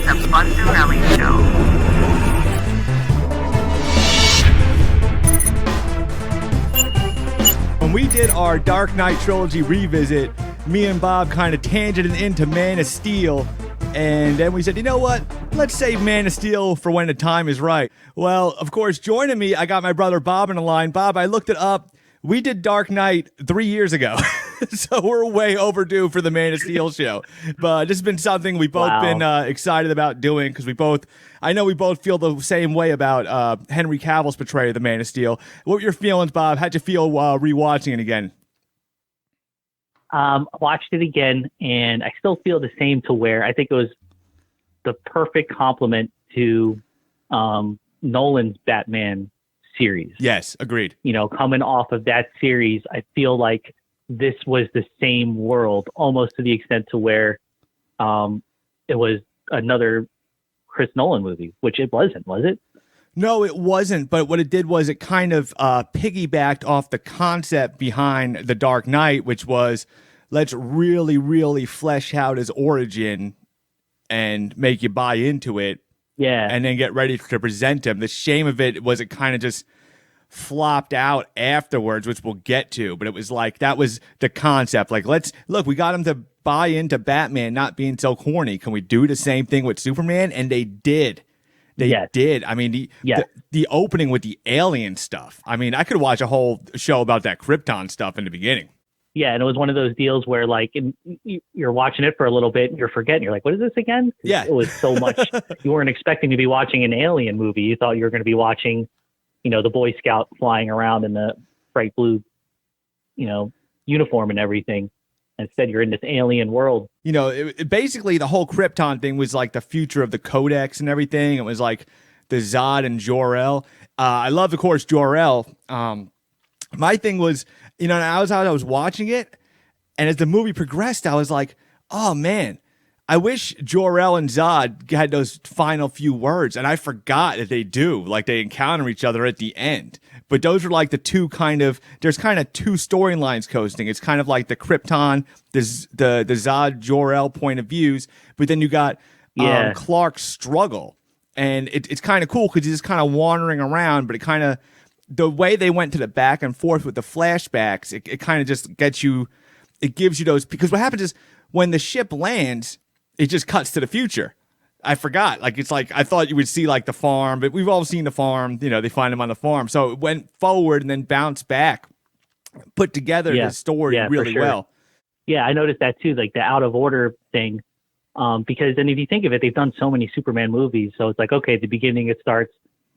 The Bunzerelly Show. When we did our Dark Knight Trilogy revisit, me and Bob kind of tangented into Man of Steel, and then we said, you know what? Let's save Man of Steel for when the time is right. Well, of course, joining me, I got my brother Bob in the line. Bob, I looked it up. We did Dark Knight 3 years ago, so we're way overdue for the Man of Steel show. But this has been something we've both been excited about doing because I know we both feel the same way about Henry Cavill's portrayal of the Man of Steel. What were your feelings, Bob? How'd you feel while rewatching it again? Watched it again, and I still feel the same to where I think it was the perfect complement to Nolan's Batman series. Yes, agreed. You know, coming off of that series, I feel like this was the same world, almost to the extent to where it was another Chris Nolan movie, which it wasn't, was it? No, it wasn't. But what it did was it kind of piggybacked off the concept behind The Dark Knight, which was let's really, really flesh out his origin and make you buy into it. Yeah. And then get ready to present him. The shame of it was it kind of just flopped out afterwards, which we'll get to. But it was like that was the concept. Like, we got him to buy into Batman not being so corny. Can we do the same thing with Superman? And they did. They did. I mean, the opening with the alien stuff. I mean, I could watch a whole show about that Krypton stuff in the beginning. Yeah, and it was one of those deals where, like, you're watching it for a little bit and you're forgetting. You're like, what is this again? Yeah. It was so much. You weren't expecting to be watching an alien movie. You thought you were going to be watching, you know, the Boy Scout flying around in the bright blue, you know, uniform and everything. Instead, you're in this alien world. You know, basically the whole Krypton thing was like the future of the Codex and everything. It was like the Zod and Jor-El. I love, of course, Jor-El. My thing was, you know, I was watching it, and as the movie progressed, I was like, oh, man, I wish Jor-El and Zod had those final few words, and I forgot that they do. Like, they encounter each other at the end. But those are like the two there's kind of two storylines coasting. It's kind of like the Krypton, the Zod, Jor-El point of views, but then you got Clark's struggle. And it's kind of cool because he's just kind of wandering around, but it kind of, the way they went to the back and forth with the flashbacks, it kind of just gets you, it gives you those, because what happens is when the ship lands, it just cuts to the future. I forgot. Like, it's like, I thought you would see like the farm, but we've all seen the farm, you know, they find him on the farm. So it went forward and then bounced back, put together the story really well. Yeah, I noticed that too, like the out of order thing. Because then if you think of it, they've done so many Superman movies. So it's like, okay, at the beginning it starts,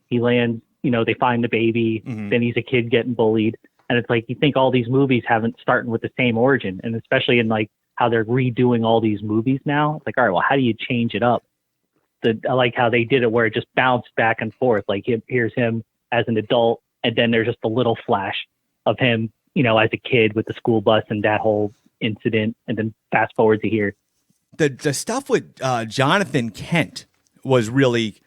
he lands, you know, they find the baby, then he's a kid getting bullied. And it's like, you think all these movies haven't started with the same origin. And especially in like how they're redoing all these movies now. It's like, all right, well, how do you change it up? I like how they did it where it just bounced back and forth. Like here's him as an adult. And then there's just a little flash of him, you know, as a kid with the school bus and that whole incident. And then fast forward to here. The stuff with Jonathan Kent was really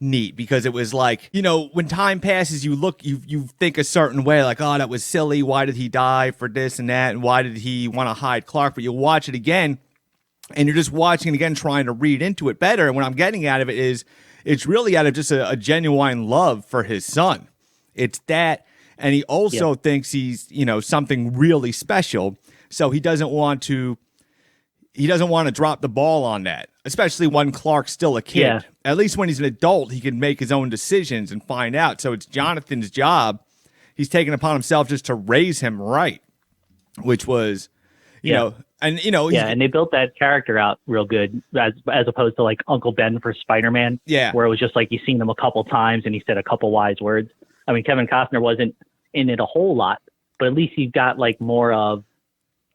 neat because it was like, you know, when time passes, you think a certain way, like, oh, that was silly. Why did he die for this and that? And why did he want to hide Clark? But you watch it again and you're just watching it again, trying to read into it better. And what I'm getting out of it is it's really out of just a genuine love for his son. It's that. And he also thinks he's, you know, something really special. So he doesn't want to drop the ball on that, especially when Clark's still a kid. Yeah. At least when he's an adult, he can make his own decisions and find out. So it's Jonathan's job. He's taken upon himself just to raise him right, which was, you know, and, you know. And they built that character out real good as opposed to like Uncle Ben for Spider-Man. Yeah. Where it was just like you've seen him a couple times and he said a couple wise words. I mean, Kevin Costner wasn't in it a whole lot, but at least you got like more of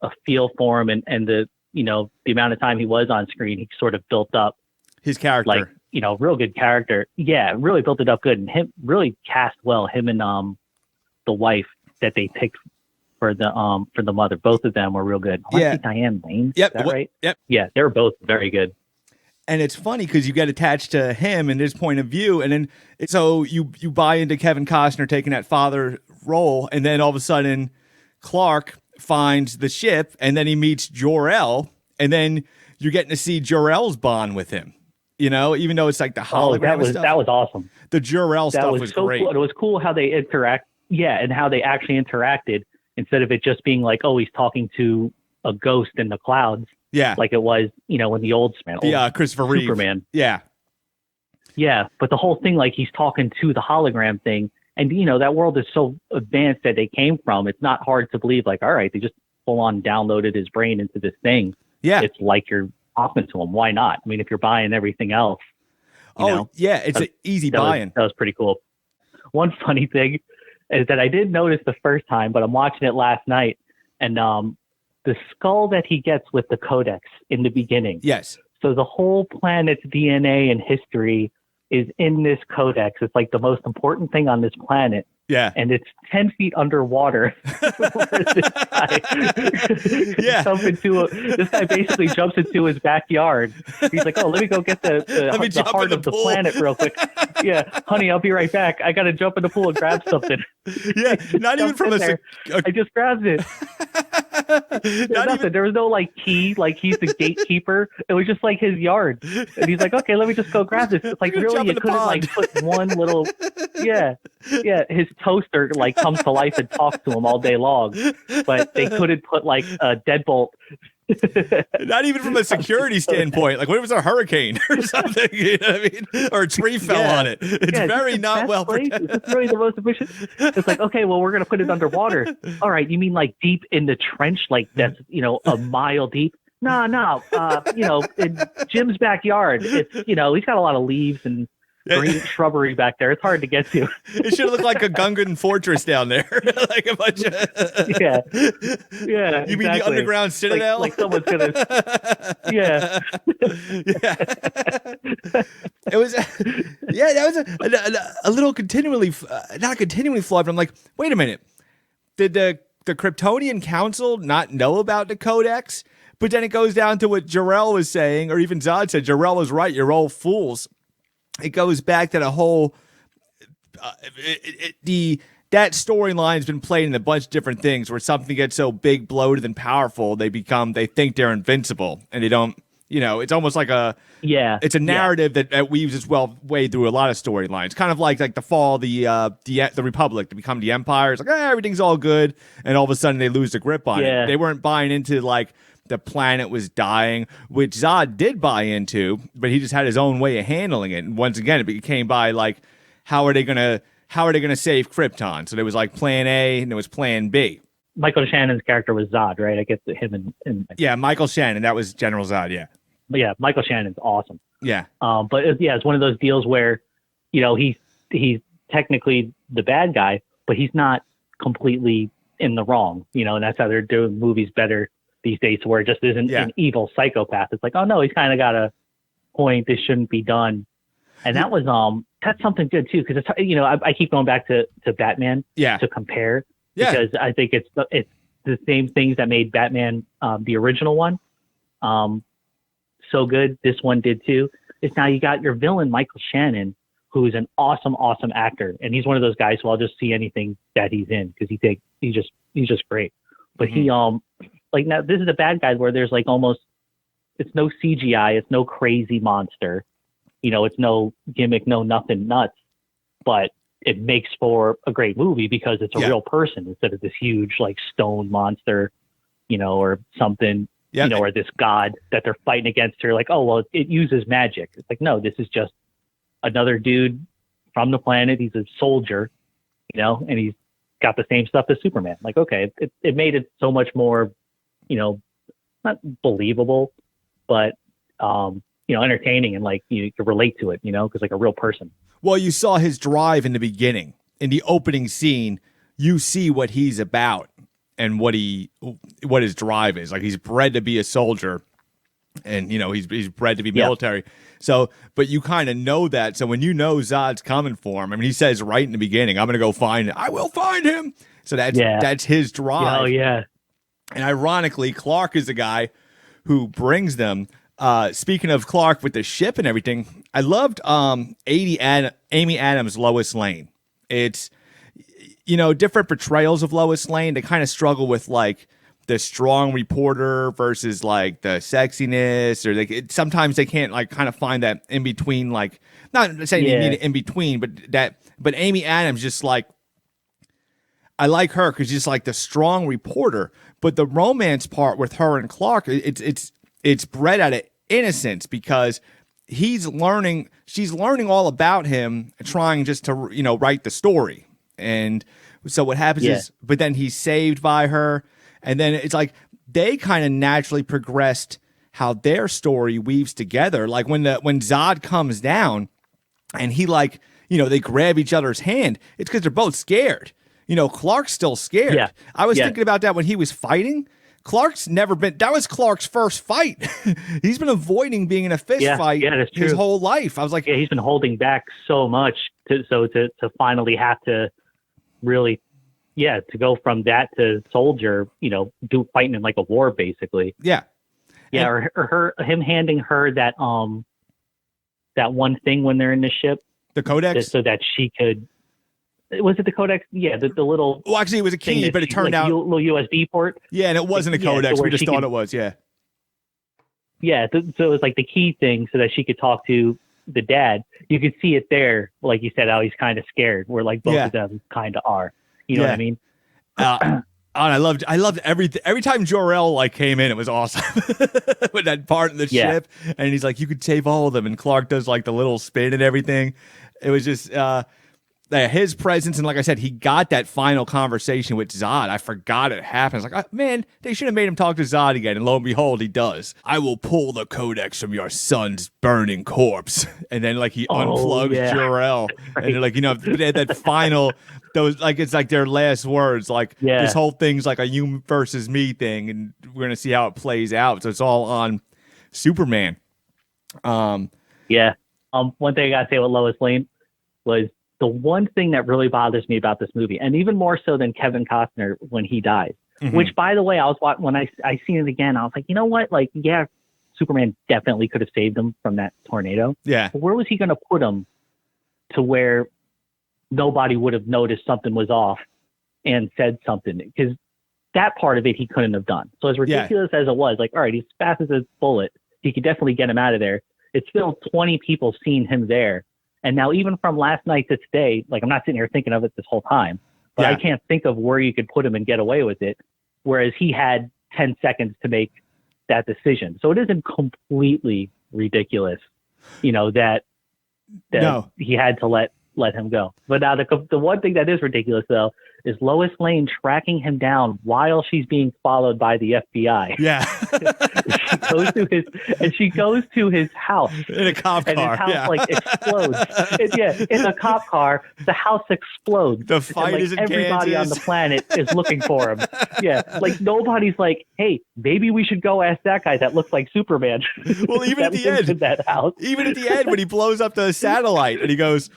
a feel for him and the, you know, the amount of time he was on screen, he sort of built up his character, like, you know, real good character. Yeah. Really built it up good. And him really cast well, him and the wife that they picked for the mother. Both of them were real good. Diane Lane. Yep. Is that right? Yep. Yeah. They were both very good. And it's funny because you get attached to him and his point of view. And then so you buy into Kevin Costner taking that father role. And then all of a sudden Clark finds the ship and then he meets Jor-El. And then you're getting to see Jor-El's bond with him. You know, even though it's like the hologram that was awesome. The Jor-El stuff was so great. Cool. It was cool how they interact. Yeah, and how they actually interacted instead of it just being like, oh, he's talking to a ghost in the clouds. Yeah, like it was, in the old Christopher Reeve Superman. Yeah, but the whole thing, like he's talking to the hologram thing, and that world is so advanced that they came from. It's not hard to believe. Like, all right, they just full on downloaded his brain into this thing. Yeah, it's like you're talking to him. Why not? I mean, if you're buying everything else. It's an easy buy-in. That was pretty cool. One funny thing is that I didn't notice the first time, but I'm watching it last night, and the skull that he gets with the codex in the beginning. Yes. So the whole planet's DNA and history is in this codex. It's like the most important thing on this planet. Yeah. And it's 10 feet underwater. This guy basically jumps into his backyard. He's like, oh, let me go get the heart of the planet real quick. Yeah, honey, I'll be right back. I got to jump in the pool and grab something. Yeah, not even from I just grabbed it. There was no like key, like he's the gatekeeper. It was just like his yard. And he's like, okay, let me just go grab this. It's like, really, you couldn't like put one little, his toaster like comes to life and talks to him all day long, but they couldn't put like a deadbolt. Not even from a security standpoint. Like, what if it was a hurricane or something? You know what I mean? Or a tree fell on it. It's very not well protected. It's really the most efficient. It's like, okay, well, we're going to put it underwater. All right, you mean like deep in the trench, like that's, a mile deep? No, in Jim's backyard, it's, he's got a lot of leaves and green shrubbery back there. It's hard to get to. It should look like a Gungan fortress down there. Like a bunch of... Yeah. You mean the underground citadel? Like someone's gonna... Yeah. It was... that was a little continually... not continually flawed, but I'm like, wait a minute. Did the Kryptonian Council not know about the Codex? But then it goes down to what Jor-El was saying, or even Zod said, Jor-El was right, you're all fools. It goes back to the whole that storyline's been played in a bunch of different things where something gets so big, bloated, and powerful they think they're invincible, and they don't. It's almost like it's a narrative that weaves its way through a lot of storylines, kind of like the fall of the Republic to become the Empire. It's like everything's all good, and all of a sudden they lose the grip on it. They weren't buying into like the planet was dying, which Zod did buy into, but he just had his own way of handling it. And once again, it became by like, how are they gonna save Krypton? So there was like Plan A and there was Plan B. Michael Shannon's character was Zod, right? I guess him and Michael Shannon, that was General Zod. Yeah, but Michael Shannon's awesome. Yeah, but it's one of those deals where he's technically the bad guy, but he's not completely in the wrong. And that's how they're doing movies better these days, where it just isn't an evil psychopath. It's like, oh no, he's kind of got a point. This shouldn't be done. And that was that's something good too, because it's I keep going back to Batman to compare because I think it's the same things that made Batman the original one so good. This one did too. It's now you got your villain Michael Shannon, who is an awesome actor, and he's one of those guys who I'll just see anything that he's in because he's just great. But he like now this is a bad guy where there's like almost it's no CGI, it's no crazy monster, it's no gimmick, no nothing nuts, but it makes for a great movie because it's a real person instead of this huge like stone monster, or something, or this god that they're fighting against. Or like, oh well, it uses magic. It's like, no, this is just another dude from the planet. He's a soldier, and he's got the same stuff as Superman. Like, okay, it made it so much more, not believable, but entertaining, and like you can relate to it, because like a real person. Well, you saw his drive in the beginning. In the opening scene, you see what he's about and what his drive is. Like, he's bred to be a soldier, and he's bred to be military. So, but you kind of know that. So when Zod's coming for him, I mean, he says right in the beginning, "I'm going to go find him. I will find him." So that's his drive. Oh yeah. And ironically, Clark is the guy who brings them. Speaking of Clark with the ship and everything, I loved Amy Adams' Lois Lane. It's different portrayals of Lois Lane. They kind of struggle with like the strong reporter versus like the sexiness, or sometimes they can't like kind of find that in between. Like, not saying you need it in between, but Amy Adams just like, I like her because she's like the strong reporter, but the romance part with her and Clark, it's bred out of innocence because she's learning all about him, trying just to write the story. And so what happens is, but then he's saved by her, and then it's like they kind of naturally progressed how their story weaves together. Like when Zod comes down, and he like they grab each other's hand, it's because they're both scared. Clark's still scared. Yeah. I was thinking about that when he was fighting. Clark's never been. That was Clark's first fight. He's been avoiding being in a fist fight his whole life. I was like, he's been holding back so much to finally have to really, to go from that to soldier, fighting in like a war basically. Yeah. Yeah, or him handing her that one thing when they're in the ship, the codex, so that she could. Was it the codex? Yeah, the little. Well, actually, it was a key, but it turned out little USB port. Yeah, and it wasn't a codex. We just thought it was. Yeah. Yeah, so it was like the key thing, so that she could talk to the dad. You could see it there, like you said, how he's kind of scared. Where like both of them kind of are. You know what I mean? And I loved everything. Every time Jor-El like came in, it was awesome with that part in the ship. And he's like, "You could save all of them," and Clark does like the little spin and everything. It was just. His presence, and like I said, he got that final conversation with Zod. I forgot it happened. I was like, man, they should have made him talk to Zod again. And lo and behold, he does. I will pull the codex from your son's burning corpse. And then like he unplugs Jor-El. Right. And they're like, they had that final, those like it's like their last words. Like this whole thing's like a you versus me thing, and we're gonna see how it plays out. So it's all on Superman. One thing I gotta say with Lois Lane was, the one thing that really bothers me about this movie, and even more so than Kevin Costner when he dies, which, by the way, I was watching when I seen it again, I was like, you know what? Like, Superman definitely could have saved him from that tornado. Yeah. But where was he going to put him to where nobody would have noticed something was off and said something? Because that part of it he couldn't have done. So as ridiculous as it was, like, all right, he's fast as a bullet. He could definitely get him out of there. It's still 20 people seeing him there. And now even from last night to today, like I'm not sitting here thinking of it this whole time, but I can't think of where you could put him and get away with it. Whereas he had 10 seconds to make that decision. So it isn't completely ridiculous, that he had to let him go. But now the one thing that is ridiculous though is Lois Lane tracking him down while she's being followed by the FBI. Yeah. she goes to his house in a cop car. And his house like explodes. In a cop car, the house explodes. The fight is in everybody Kansas. On the planet is looking for him. Yeah, like nobody's like, hey, maybe we should go ask that guy that looks like Superman. Well, even at the end, that house. Even at the end when he blows up the satellite and he goes,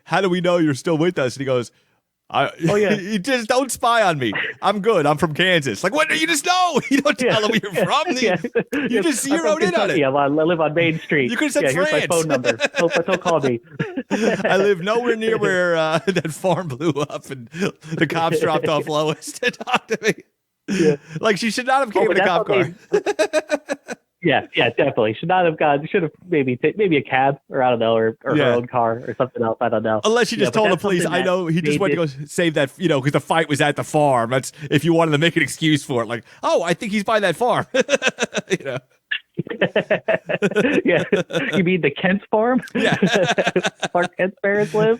how do we know you're still with us? And he goes, you just don't spy on me. I'm good. I'm from Kansas. Like, what? You just know. You don't tell them where you're from. You just zeroed in on it. Yeah, I live on Main Street. You could have said France. Here's my phone number. Don't call me. I live nowhere near where that farm blew up and the cops dropped off Lois to talk to me. Yeah. Like, she should not have came in a cop car. Yeah, definitely. Should not have gone. Should have maybe a cab, or I don't know, or her own car or something else. I don't know. Unless she just told the police, I know he just went to go save that, because the fight was at the farm. That's if you wanted to make an excuse for it. Like, I think he's by that farm. Yeah, you mean the Kent's farm? Yeah, Clark Kent's parents live.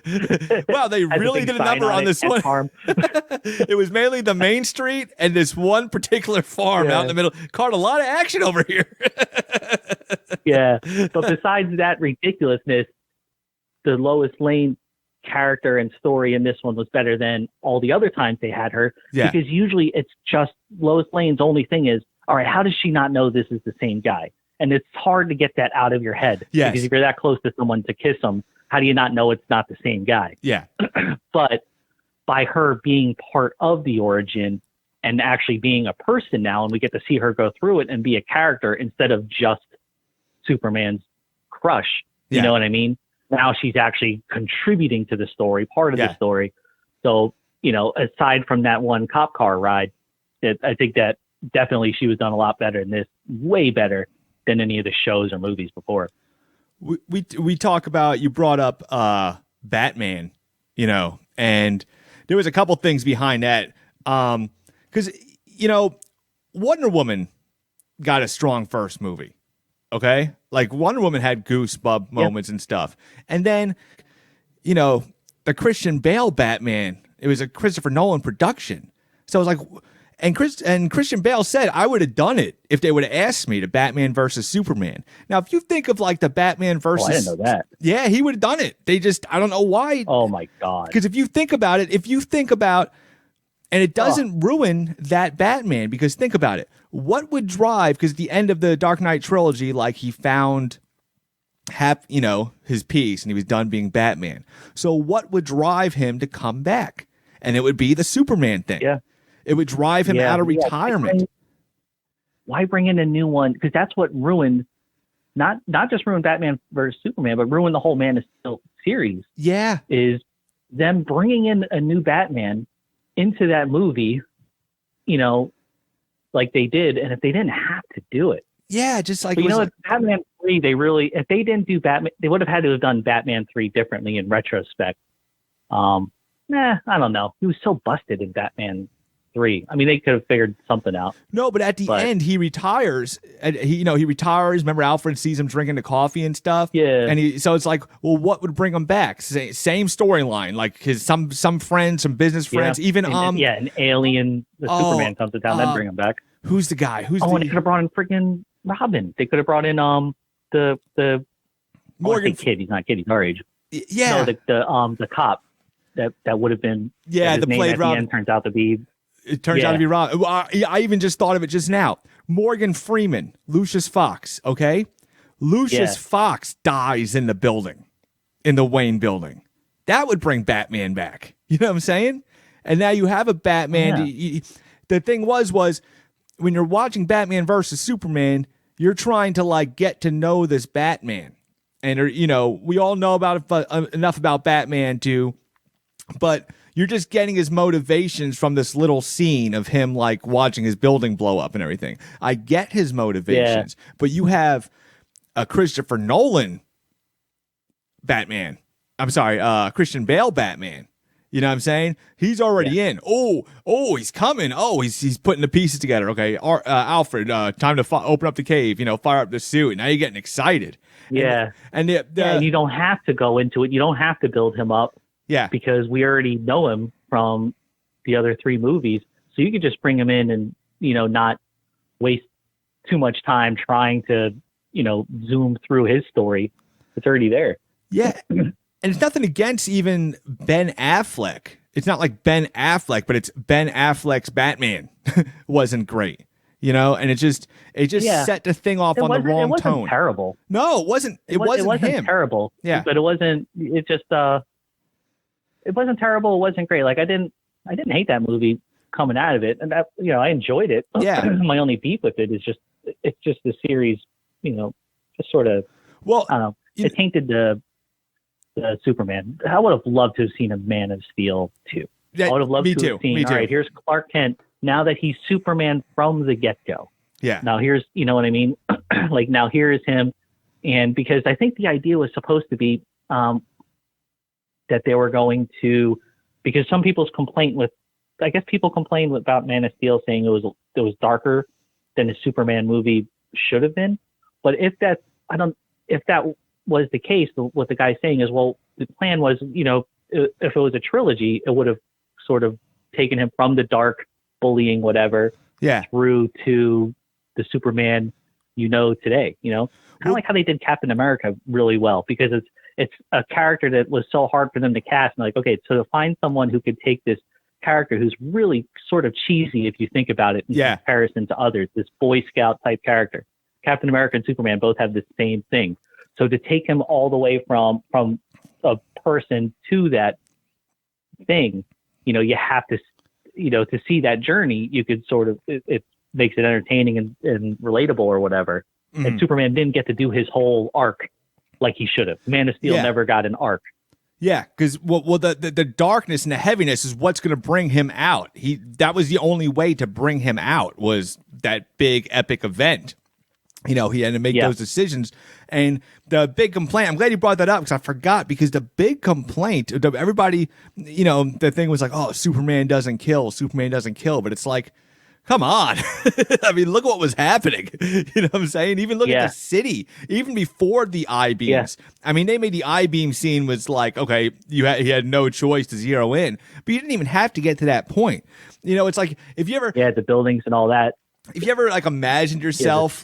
Wow, they really did a number on this one. Farm. It was mainly the main street and this one particular farm out in the middle. Caught a lot of action over here. Yeah, but besides that ridiculousness, the Lois Lane character and story in this one was better than all the other times they had her. Yeah. Because usually it's just Lois Lane's only thing is, all right, how does she not know this is the same guy? And it's hard to get that out of your head. Yes. Because if you're that close to someone to kiss them, how do you not know it's not the same guy? Yeah. But by her being part of the origin and actually being a person now, and we get to see her go through it and be a character instead of just Superman's crush. You know what I mean? Now she's actually contributing to the story, part of the story. So, aside from that one cop car ride, I think that definitely she was done a lot better in this, way better than any of the shows or movies before. We talk about, you brought up Batman, and there was a couple things behind that. Because, Wonder Woman got a strong first movie. Okay? Like, Wonder Woman had goosebump moments and stuff. And then, the Christian Bale Batman, it was a Christopher Nolan production. So I was like, and Christian Bale said, I would have done it if they would have asked me to Batman versus Superman. Now, if you think of like the Batman versus... I didn't know that. Yeah, he would have done it. They just, I don't know why. Oh my God. Because if you think about, and it doesn't ruin that Batman, because think about it. What would drive, because at the end of the Dark Knight trilogy, like he found his peace and he was done being Batman. So what would drive him to come back? And it would be the Superman thing. Yeah. It would drive him out of retirement. Why bring in a new one? Because that's what ruined, not just ruined Batman versus Superman, but ruined the whole Man of Steel series. Yeah. Is them bringing in a new Batman into that movie, like they did, and if they didn't have to do it. Yeah, just like... But Batman 3, if they didn't do Batman, they would have had to have done Batman 3 differently in retrospect. I don't know. He was so busted in Batman 3. I mean, they could have figured something out. No, but at the end, he retires. He retires. Remember, Alfred sees him drinking the coffee and stuff. Yeah. And so it's like, well, what would bring him back? Same storyline. Like some friends, some business friends, even an alien. The Superman comes to town, then bring him back. Who's the guy? And they could have brought in freaking Robin. They could have brought in the Morgan kid. He's not a kid. He's our age. Yeah. No, the cop that would have been. Yeah, the played Robin. The end turns out to be. It turns out to be Robin. I even just thought of it just now. Morgan Freeman, Lucius Fox. Okay, Lucius Fox dies in the building, in the Wayne building. That would bring Batman back. You know what I'm saying? And now you have a Batman. Yeah. The thing was when you're watching Batman versus Superman, you're trying to like get to know this Batman, and we all know about enough about Batman too, but you're just getting his motivations from this little scene of him like watching his building blow up and everything. I get his motivations, but you have a Christopher Nolan Batman. I'm sorry, Christian Bale Batman. You know what I'm saying? He's already in. Oh, he's coming. Oh, he's putting the pieces together. Okay, Alfred, time to open up the cave. Fire up the suit. Now you're getting excited. Yeah, and you don't have to go into it. You don't have to build him up. Yeah, because we already know him from the other 3 movies, so you could just bring him in and not waste too much time trying to zoom through his story. It's already there. Yeah. And it's nothing against even Ben Affleck. It's not like Ben Affleck, but it's Ben Affleck's Batman wasn't great, and it just set the thing off on the wrong tone. It wasn't terrible. No, it wasn't. It wasn't him. Terrible. Yeah, but it wasn't. It just. It wasn't terrible. It wasn't great. Like I didn't hate that movie coming out of it, and that I enjoyed it. Yeah. My only beef with it is it's just the series. Just sort of. Well, I don't know. It tainted the Superman. I would have loved to have seen a Man of Steel too. I would have loved to have seen. All right, here's Clark Kent now that he's Superman from the get-go. Yeah. Now here's, what I mean? Like now here is him, and because I think the idea was supposed to be that they were going to, because some people's complaint with, I guess people complained about Man of Steel saying it was darker than a Superman movie should have been. But if that was the case, what the guy's saying is, well, the plan was, if it was a trilogy, it would have sort of taken him from the dark bullying, whatever, through to the Superman, today, kind of like how they did Captain America really well, because it's a character that was so hard for them to cast. And like, okay, so to find someone who could take this character who's really sort of cheesy, if you think about it, in comparison to others, this Boy Scout type character, Captain America and Superman both have the same thing. So to take him all the way from a person to that thing, you have to, to see that journey, you could sort of, it makes it entertaining and relatable or whatever. Mm-hmm. And Superman didn't get to do his whole arc like he should have. Man of Steel never got an arc. Yeah, because the darkness and the heaviness is what's going to bring him out. That was the only way to bring him out, was that big epic event. He had to make those decisions. And the big complaint, I'm glad you brought that up because I forgot, because the big complaint, everybody, the thing was like, oh, Superman doesn't kill. But it's like, come on. I mean, look what was happening. You know what I'm saying? Even look at the city, even before the I-beams. Yeah. I mean, they made the I-beam scene was like, okay, he had no choice to zero in, but you didn't even have to get to that point. It's like, if you ever... Yeah, the buildings and all that. If you ever imagined yourself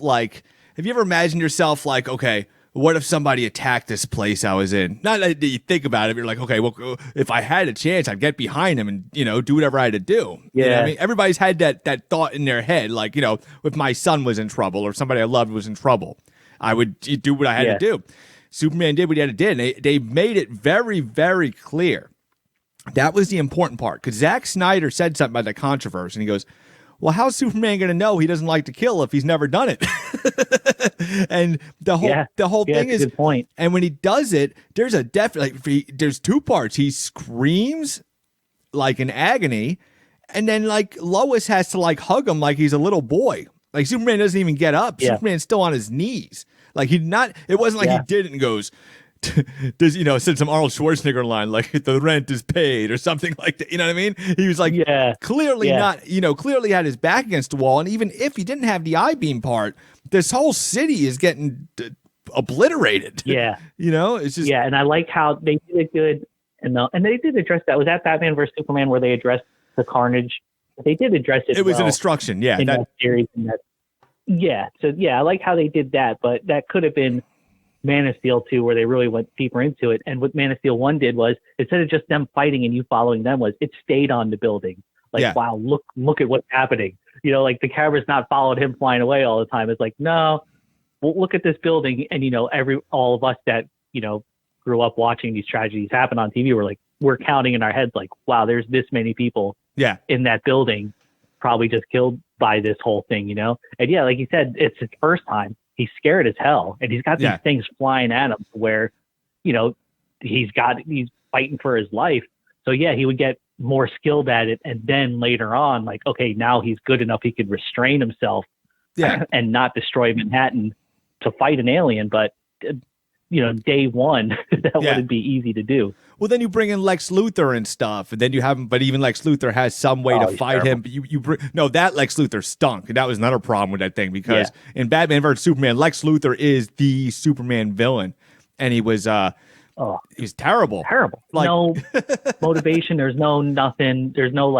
okay, what if somebody attacked this place I was in? Not that you think about it, but you're like, okay, well, if I had a chance, I'd get behind him and, do whatever I had to do. Yeah. You know what I mean? Everybody's had that thought in their head, like, if my son was in trouble or somebody I loved was in trouble, I would do what I had to do. Superman did what he had to do. And they made it very, very clear. That was the important part, because Zack Snyder said something about the controversy, and he goes, well, how's Superman going to know he doesn't like to kill if he's never done it? And the whole thing is, good point. And when he does it, there's there's two parts. He screams like in agony, and then Lois has to hug him like he's a little boy. Like, Superman doesn't even get up. Yeah. Superman's still on his knees. It wasn't like he did it and goes, does said some Arnold Schwarzenegger line like the rent is paid or something like that. You know what I mean? He was like, clearly not, clearly had his back against the wall. And even if he didn't have the I-beam part, this whole city is getting obliterated. Yeah. It's just, and I like how they did it good. And they did address that. Was that Batman versus Superman where they addressed the carnage? They did address it. It was a destruction. Yeah. In that series. So I like how they did that, but that could have been Man of Steel 2, where they really went deeper into it. And what Man of Steel 1 did was, instead of just them fighting and you following them, was it stayed on the building. Wow, look at what's happening. The camera's not following him flying away all the time. It's like, no, well, look at this building. And, all of us that, grew up watching these tragedies happen on TV, we're counting in our heads like, wow, there's this many people in that building probably just killed by this whole thing, And like you said, it's his first time. He's scared as hell, and he's got these things flying at him where, he's fighting for his life. So he would get more skilled at it. And then later on, okay, now he's good enough. He could restrain himself and not destroy Manhattan to fight an alien. But, day one, that wouldn't be easy to do. Well, then you bring in Lex Luthor and stuff, and then you have him. But even Lex Luthor has some way to fight terrible. him. That Lex Luthor stunk, and that was another problem with that thing, because in Batman vs Superman, Lex Luthor is the Superman villain, and he was he's terrible. No motivation. There's no nothing. There's no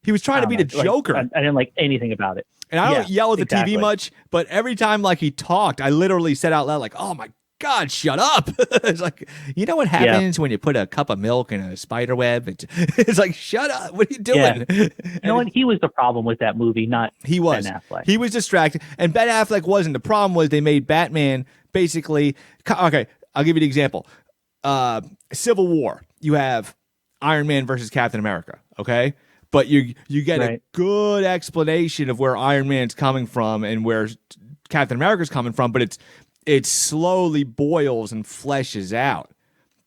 He was trying to be the Joker. I didn't like anything about it. And I don't yell at the TV much, but every time he talked, I literally said out loud oh my God, shut up. It's like, what happens when you put a cup of milk in a spider web? It's like, shut up. What are you doing? Yeah. And he was the problem with that movie, not Ben Affleck. He was distracted. And Ben Affleck wasn't. The problem was they made Batman basically, okay, I'll give you the example. Civil War, you have Iron Man versus Captain America, okay? But you get a good explanation of where Iron Man's coming from and where Captain America's coming from, but it slowly boils and fleshes out.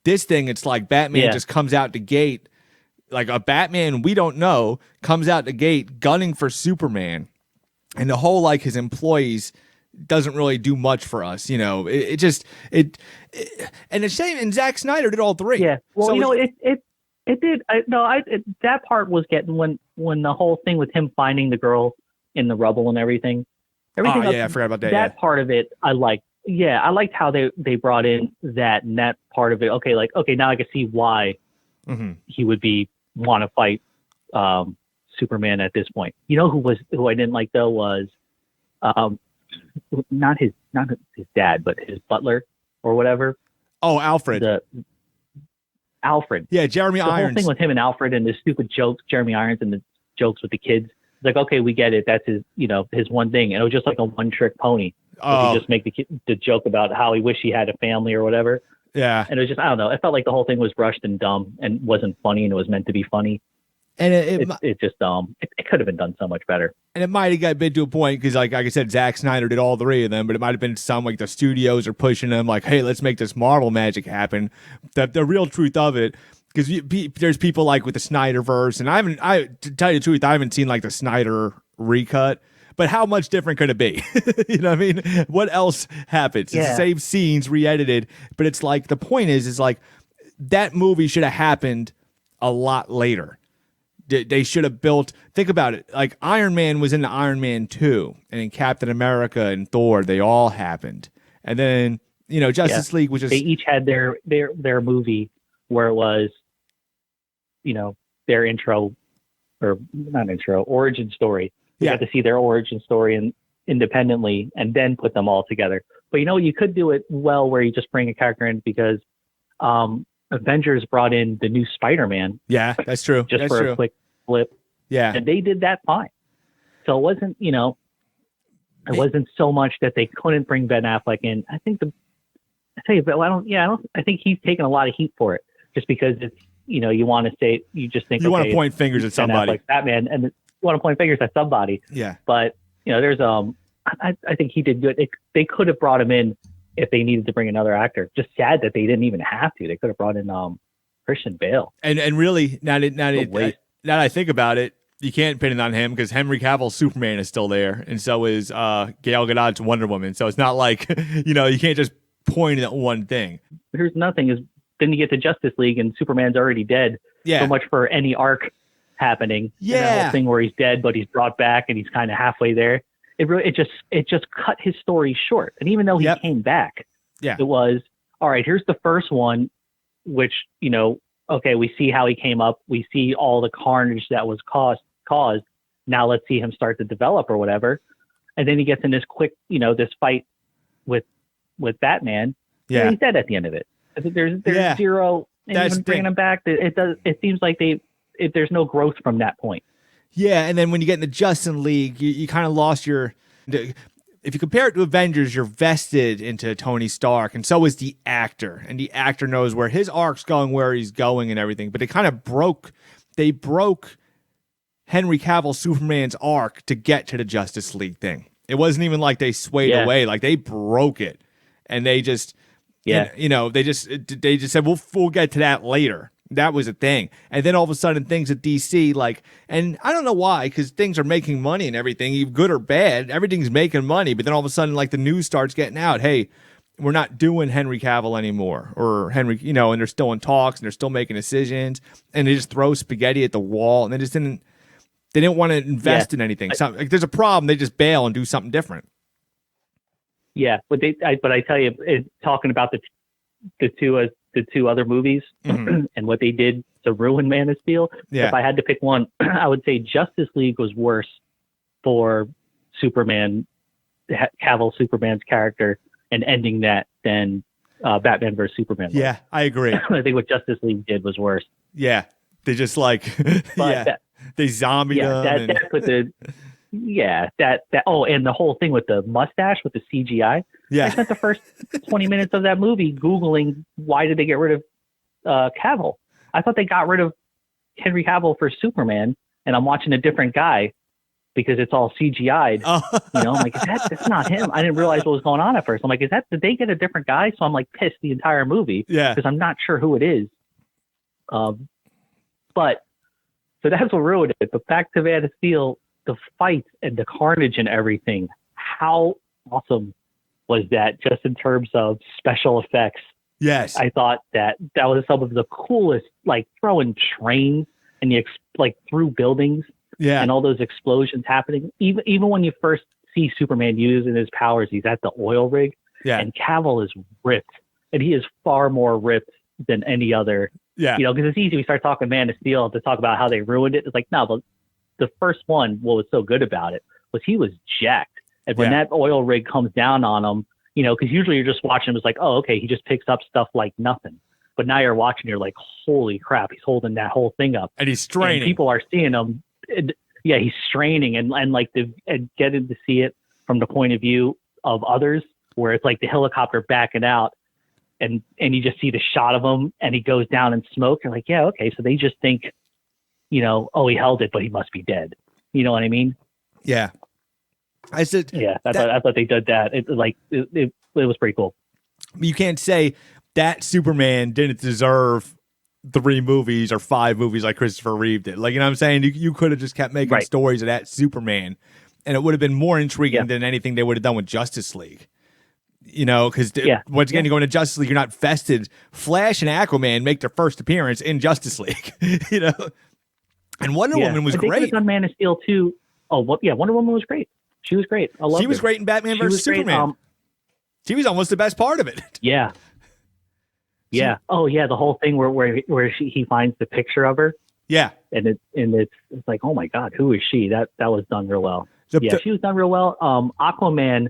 This thing, it's like Batman just comes out the gate, like a Batman we don't know comes out the gate gunning for Superman, and the whole his employees doesn't really do much for us. And the same, and Zack Snyder did all three. Yeah, well, so it did. That part was getting when the whole thing with him finding the girl in the rubble and everything. I forgot about that. That part of it, I liked. Yeah, I liked how they brought in that and that part of it. Okay, now I can see why he would want to fight Superman at this point. Who I didn't like though was not his dad, but his butler or whatever. Oh, Alfred. Alfred. Yeah, Jeremy Irons. The whole thing with him and Alfred and the stupid jokes, Jeremy Irons and the jokes with the kids. It's like, okay, we get it. That's his, his one thing. And it was just like a one-trick pony. He just make the joke about how he wished he had a family or whatever. Yeah. And it was just, I don't know. I felt like the whole thing was rushed and dumb and wasn't funny, and it was meant to be funny. And it just it could have been done so much better. And it might have been to a point because, like I said, Zack Snyder did all three of them, but it might have been some like the studios are pushing them, like, hey, let's make this Marvel magic happen. The real truth of it, because there's people like with the Snyderverse, and to tell you the truth, I haven't seen like the Snyder recut. But how much different could it be? You know what I mean? What else happens? It's the same scenes re-edited, but it's like the point is like that movie should have happened a lot later. They should have built. Think about it. Like Iron Man was in the Iron Man 2, and in Captain America and Thor, they all happened. And then Justice League was just. They each had their movie where it was, their intro, or not intro, origin story. You got to see their origin story independently, and then put them all together. But you could do it well where you just bring a character in because. Avengers brought in the new Spider-Man. Yeah, that's true. Just that's for true. a quick flip. Yeah. And they did that fine. So it wasn't, it wasn't so much that they couldn't bring Ben Affleck in. I think I think he's taken a lot of heat for it just because it's, you want to say, you just think, you want to point fingers at somebody. Ben Affleck, Batman, and you want to point fingers at somebody. Yeah. But, there's, I think he did good. They could have brought him in if they needed to bring another actor. Just sad that they didn't even have to. They could have brought in Christian Bale. And really, now that I think about it, you can't pin it on him because Henry Cavill's Superman is still there, and so is Gal Gadot's Wonder Woman. So it's not like you can't just point at one thing. Here's nothing is then you get to Justice League and Superman's already dead. Yeah. So much for any arc happening. Yeah. And that whole thing where he's dead but he's brought back and he's kind of halfway there. It just cut his story short. And even though he came back, it was, all right, here's the first one, which, okay, we see how he came up. We see all the carnage that was caused. Now let's see him start to develop or whatever. And then he gets in this quick, this fight with Batman. Yeah. And he's dead at the end of it. There's zero, and even bringing him back, it seems like there's no growth from that point. Yeah, and then when you get in the Justice League, you kind of lost your. If you compare it to Avengers, you're vested into Tony Stark, and so is the actor. And the actor knows where his arc's going, where he's going, and everything. But it kind of broke. They broke Henry Cavill Superman's arc to get to the Justice League thing. It wasn't even like they swayed away; like they broke it, and they just, they just said we'll get to that later. That was a thing. And then all of a sudden things at DC, and I don't know why, because things are making money and everything, good or bad, everything's making money. But then all of a sudden, the news starts getting out, hey, we're not doing Henry Cavill anymore. Or Henry, and they're still in talks and they're still making decisions. And they just throw spaghetti at the wall. And they didn't want to invest in anything. So, there's a problem, they just bail and do something different. Yeah, but I tell you, talking about the two other movies and what they did to ruin Man of Steel. Yeah. If I had to pick one, I would say Justice League was worse for Superman, Cavill Superman's character, and ending that than Batman vs Superman. Yeah, I agree. I think what Justice League did was worse. Yeah, they just they zombied them. That put the and the whole thing with the mustache with the CGI. Yeah. I spent the first 20 minutes of that movie Googling why did they get rid of Cavill. I thought they got rid of Henry Cavill for Superman, and I'm watching a different guy because it's all CGI'd. I'm like, that's not him. I didn't realize what was going on at first. I'm like, did they get a different guy? So I'm like pissed the entire movie because I'm not sure who it is. But so that's what ruined it. But back to Man of Steel, the fights and the carnage and everything, how awesome was that just in terms of special effects? Yes. I thought that was some of the coolest, throwing trains and through buildings and all those explosions happening. Even when you first see Superman using his powers, he's at the oil rig and Cavill is ripped, and he is far more ripped than any other. Yeah. Because it's easy. We start talking Man of Steel to talk about how they ruined it. It's like, no, but the first one, what was so good about it was he was jacked. And when that oil rig comes down on him, because usually you're just watching him, it's like, oh, okay, he just picks up stuff like nothing. But now you're watching, you're like, holy crap, he's holding that whole thing up. And he's straining. And people are seeing him. He's straining and getting to see it from the point of view of others, where it's like the helicopter backing out and you just see the shot of him and he goes down in smoke. You're like, yeah, okay. So they just think oh, he held it, but he must be dead. You know what I mean? Yeah. I said, I thought they did that. It was pretty cool. You can't say that Superman didn't deserve 3 movies or 5 movies like Christopher Reeve did. Like, you know what I'm saying? You could have just kept making stories of that Superman, and it would have been more intriguing than anything they would have done with Justice League. Because once again, you go into Justice League, you're not vested. Flash and Aquaman make their first appearance in Justice League, And Wonder Woman was great. They could have done Man of Steel too. Oh, Wonder Woman was great. She was great. I loved her. She was great in Batman vs. Superman. She was almost the best part of it. Yeah. Yeah. The whole thing where he finds the picture of her. Yeah. And it's like, oh my God, who is she? That was done real well. She was done real well. Aquaman,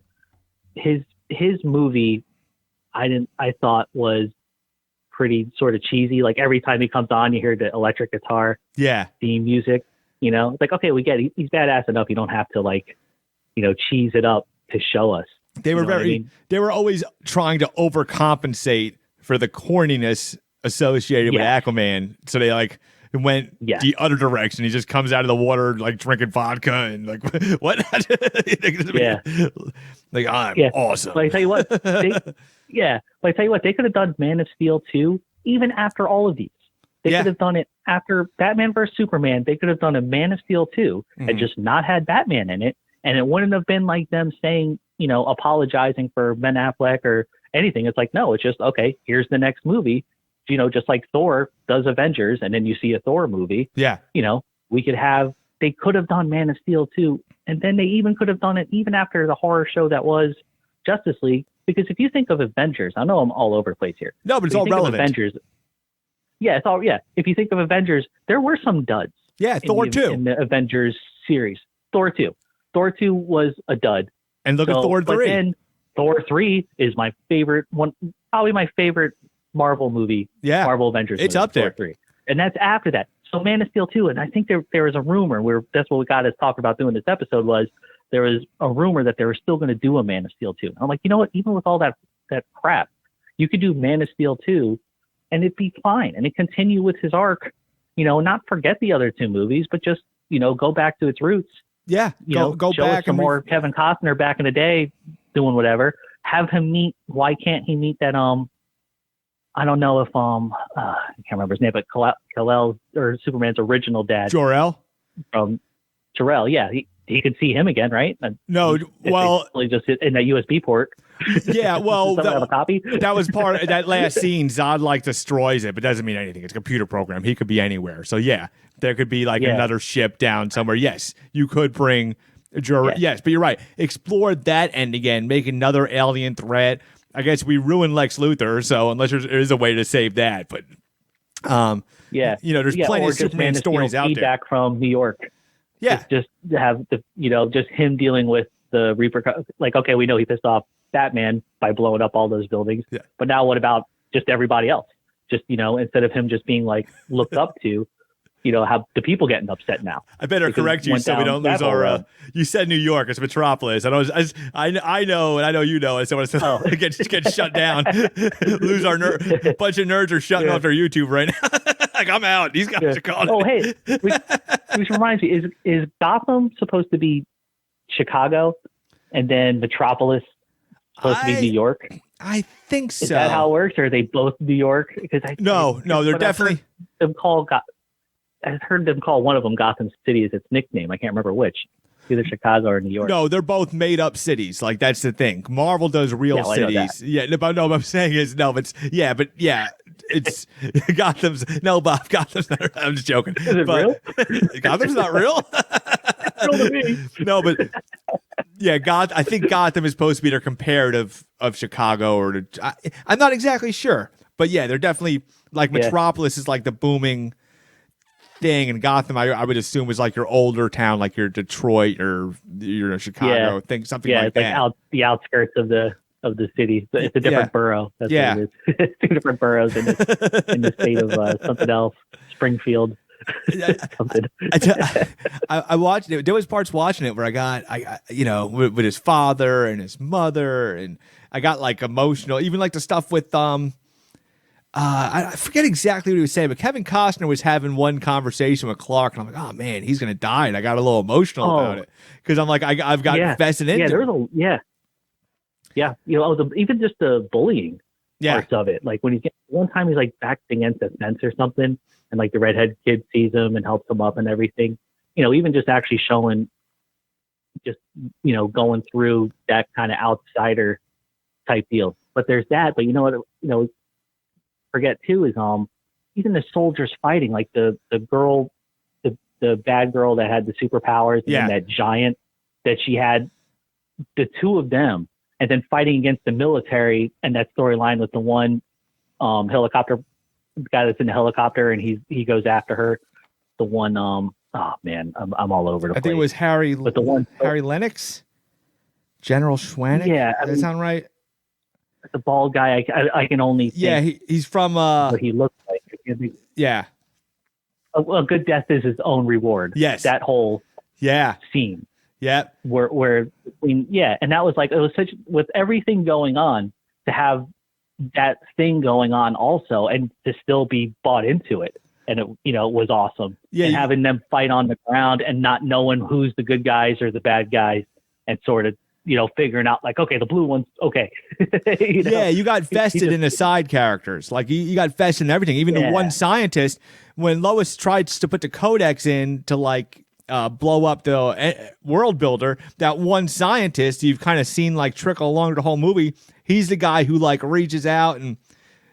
his movie, I thought was pretty sort of cheesy. Like every time he comes on, you hear the electric guitar theme music. It's like, okay, we get it. He's badass enough. You don't have to cheese it up to show us. They were they were always trying to overcompensate for the corniness associated with Aquaman. So they went the other direction. He just comes out of the water drinking vodka and what? I'm awesome. But I tell you what, they could have done Man of Steel 2 even after all of these. They could have done it after Batman vs. Superman. They could have done a Man of Steel 2 and just not had Batman in it. And it wouldn't have been like them saying, apologizing for Ben Affleck or anything. It's like, no, it's just, okay, here's the next movie. Just like Thor does Avengers and then you see a Thor movie. Yeah. They could have done Man of Steel 2. And then they even could have done it even after the horror show that was Justice League. Because if you think of Avengers, I know I'm all over the place here. No, but it's all relevant. Avengers, if you think of Avengers, there were some duds. Yeah, Thor 2. In the Avengers series. Thor 2. Thor 2 was a dud. And look at Thor 3. But then Thor 3 is my favorite one, probably my favorite Marvel movie. Yeah. Marvel Avengers It's movie, up there. Thor 3. And that's after that. So Man of Steel 2, and I think there was a rumor where that's what we got us talking about doing this episode was there was a rumor that they were still going to do a Man of Steel 2. And I'm like, you know what? Even with all that crap, you could do Man of Steel 2 and it'd be fine. And it continue with his arc, not forget the other 2 movies, but just, go back to its roots. Yeah. Go show back us some more Kevin Costner back in the day doing whatever. Have him meet, why can't he meet that, I don't know if I can't remember his name, but Kal-El or Superman's original dad. Jor-El? Jor-El, yeah. He could see him again, right? No, well, just in that USB port. Yeah, well, have a copy? That was part of that last scene. Zod destroys it, but doesn't mean anything. It's a computer program. He could be anywhere. So yeah, there could be another ship down somewhere. Yes, you could bring Yes, but you're right. Explore that end again. Make another alien threat. I guess we ruined Lex Luthor. So unless there is a way to save that, but there's plenty of Superman stories out there. Feedback from New York. Yeah, just have just him dealing with the repercussions. Okay, we know he pissed off Batman by blowing up all those buildings. Yeah. But now what about just everybody else? Just, instead of him just being looked up to, have the people getting upset now. I better correct you so we don't lose our, you said New York, it's Metropolis. I know, and I know you know. I said, get shut down. Lose our bunch of nerds are shutting off their YouTube right now. I'm out. These guys are calling. Oh, hey, which reminds me, is Gotham supposed to be Chicago and then Metropolis supposed to be New York? I think so. Is that how it works? Or are they both New York? Because no, they're definitely. I heard them call one of them Gotham City as its nickname. I can't remember which. Either Chicago or New York. No, they're both made up cities. That's the thing. Marvel does real cities. Yeah, but no, what I'm saying is it's Gotham's. No, Bob, Gotham's not. I'm just joking. Is it real? Gotham's not real. Real to me. No, but yeah, I think Gotham is supposed to be their comparative of Chicago, I'm not exactly sure, but yeah, they're definitely Metropolis is the booming thing, and Gotham I would assume is your older town, like your Detroit or your Chicago thing, something like that. Yeah, the outskirts of the city. It's a different borough. That's what it is. It's 2 different boroughs in the state of something else, Springfield. I watched it. There was parts watching it where I got with his father and his mother, and I got emotional. Even the stuff with I forget exactly what he was saying, but Kevin Costner was having one conversation with Clark, and I'm like, oh man, he's gonna die, and I got a little emotional about it because I'm like, I've got vested into. Yeah, there was yeah. Even just the bullying parts of it. Like when one time he's like backed against a fence or something, and like the redhead kid sees him and helps him up and everything. Even just actually showing, just going through that kind of outsider type deal. But there's that. But forget too is even the soldiers fighting, like the girl, the bad girl that had the superpowers, and then that giant that she had, the two of them, and then fighting against the military, and that storyline with the one helicopter guy that's in the helicopter, and he goes after her. The one oh man, I'm all over the place. I think it was Harry, but the one Harry Lennox, General Schwannick. Yeah, does that sound right? The bald guy, I can only think. Yeah, he's from what he looks like. Yeah, a good death is his own reward. Yes, that whole scene. Yeah, where and that was like, it was such, with everything going on, to have that thing going on also, and to still be bought into it, and it was awesome. Yeah, and having them fight on the ground and not knowing who's the good guys or the bad guys, and sort of figuring out like, okay, the blue one's okay. Yeah, you got vested in the side characters. Like you got vested in everything. Even the one scientist, when Lois tries to put the codex in to like blow up the world builder, that one scientist you've kind of seen like trickle along the whole movie, he's the guy who like reaches out and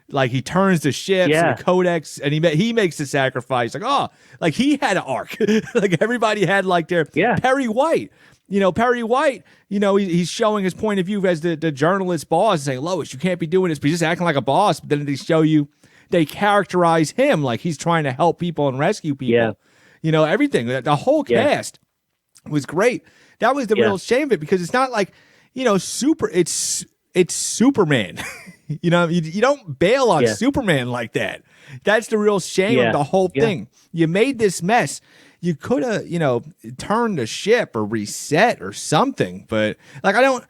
like he turns the ships and the codex, and he makes the sacrifice. Like, oh, like he had an arc. Like everybody had like their Perry White. Perry White, he's showing his point of view as the journalist boss, saying, Lois, you can't be doing this, but he's just acting like a boss. But then they characterize him like he's trying to help people and rescue people. Yeah. Everything. The whole cast was great. That was the real shame of it, because it's not like, it's Superman. You don't bail on Superman like that. That's the real shame of the whole thing. You made this mess. You could have, turned the ship or reset or something, but like, I don't,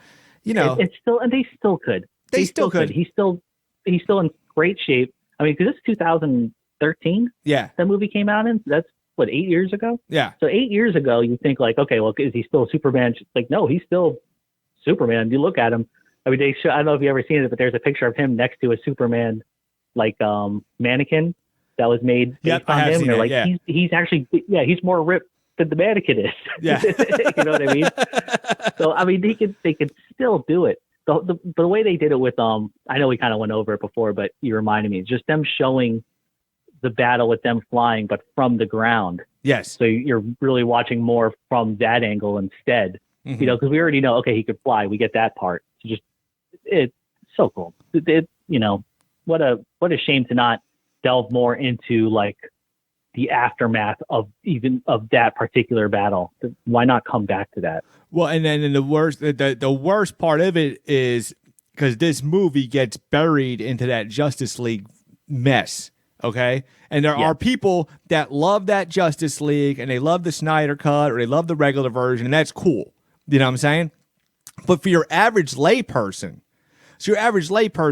it's still, and they still could. They still could. He's still in great shape. I mean, because this is 2013. Yeah. That movie came out in. That's what, 8 years ago? Yeah. So 8 years ago, you think like, okay, well, is he still Superman? Like, no, he's still Superman. You look at him. I mean, I don't know if you've ever seen it, but there's a picture of him next to a Superman, like, mannequin that was made based on him. And they're like, he's actually, he's more ripped than the mannequin is. Yeah. You know what I mean? So, I mean, they could still do it. The way they did it with, I know we kind of went over it before, but you reminded me, just them showing the battle with them flying, but from the ground. Yes. So you're really watching more from that angle instead, because we already know, okay, he could fly. We get that part. So it's so cool. What a shame to not delve more into like the aftermath of that particular battle. Why not come back to that? Well, and then the worst part of it is because this movie gets buried into that Justice League mess. Okay. And there are people that love that Justice League, and they love the Snyder cut, or they love the regular version, and that's cool. You know what I'm saying? But for your average layperson,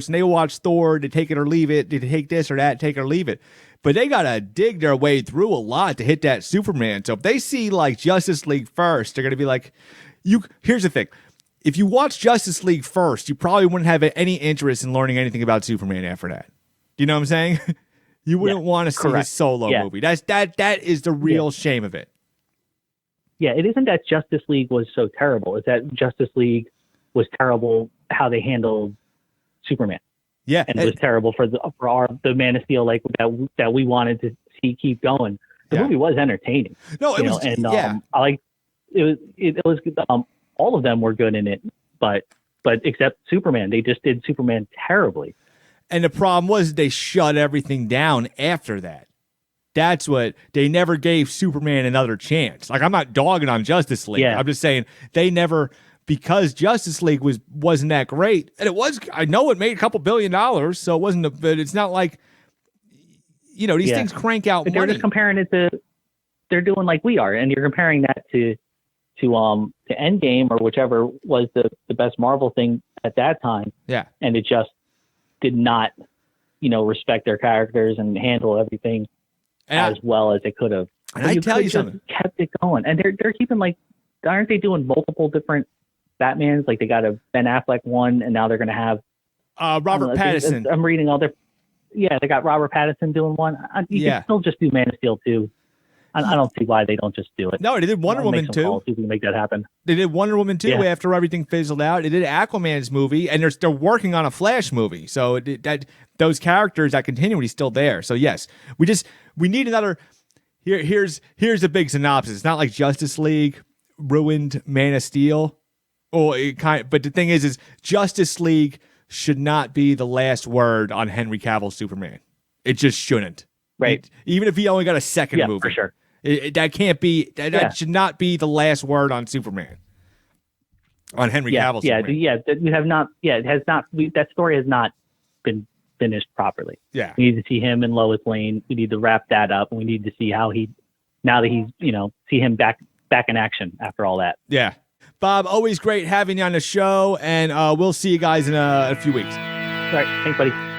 they watch Thor, they take it or leave it, they take this or that, take it or leave it. But they got to dig their way through a lot to hit that Superman. So if they see like Justice League first, they're going to be like, here's the thing. If you watch Justice League first, you probably wouldn't have any interest in learning anything about Superman after that. Do you know what I'm saying? You wouldn't want to see his solo movie. That is the real shame of it. Yeah, it isn't that Justice League was so terrible. It's that Justice League was terrible how they handled Superman. Yeah, and it was terrible for the Man of Steel, like that we wanted to see keep going. The movie was entertaining. No, it was, and I like it was all of them were good in it, but except Superman, they just did Superman terribly. And the problem was they shut everything down after that. That's what they never gave Superman another chance. Like, I'm not dogging on Justice League. I'm just saying they never, because Justice League wasn't that great. And it was, I know it made a couple $2 billion, so it wasn't, but it's not like, these things crank out money. They're just comparing it to, they're doing like we are, and you're comparing that to Endgame or whichever was the best Marvel thing at that time. Yeah. And it just did not, respect their characters and handle everything as well as it could have. And I tell you something, kept it going, and they're keeping aren't they doing multiple different Batmans? Like they got a Ben Affleck one, and now they're going to have Robert Pattinson. I'm reading all their. Yeah, they got Robert Pattinson doing one. You can still just do Man of Steel 2. I don't see why they don't just do it. No, they did Wonder Woman 2. See if we can make that happen. They did Wonder Woman 2 after everything fizzled out. They did Aquaman's movie, and they're working on a Flash movie. So those characters, that continuity is still there. So yes, we need another. Here's a big synopsis. It's not like Justice League ruined Man of Steel. But the thing is Justice League should not be the last word on Henry Cavill's Superman. It just shouldn't. Right. Even if he only got a second movie. For sure. That can't be. That should not be the last word on Superman. On Henry Cavill's Superman. We have not. Yeah, it has not. That story has not been finished properly. Yeah. We need to see him and Lois Lane. We need to wrap that up, and we need to see how now that he's see him back in action after all that. Yeah. Bob, always great having you on the show, and we'll see you guys in a few weeks. All right. Thanks, buddy.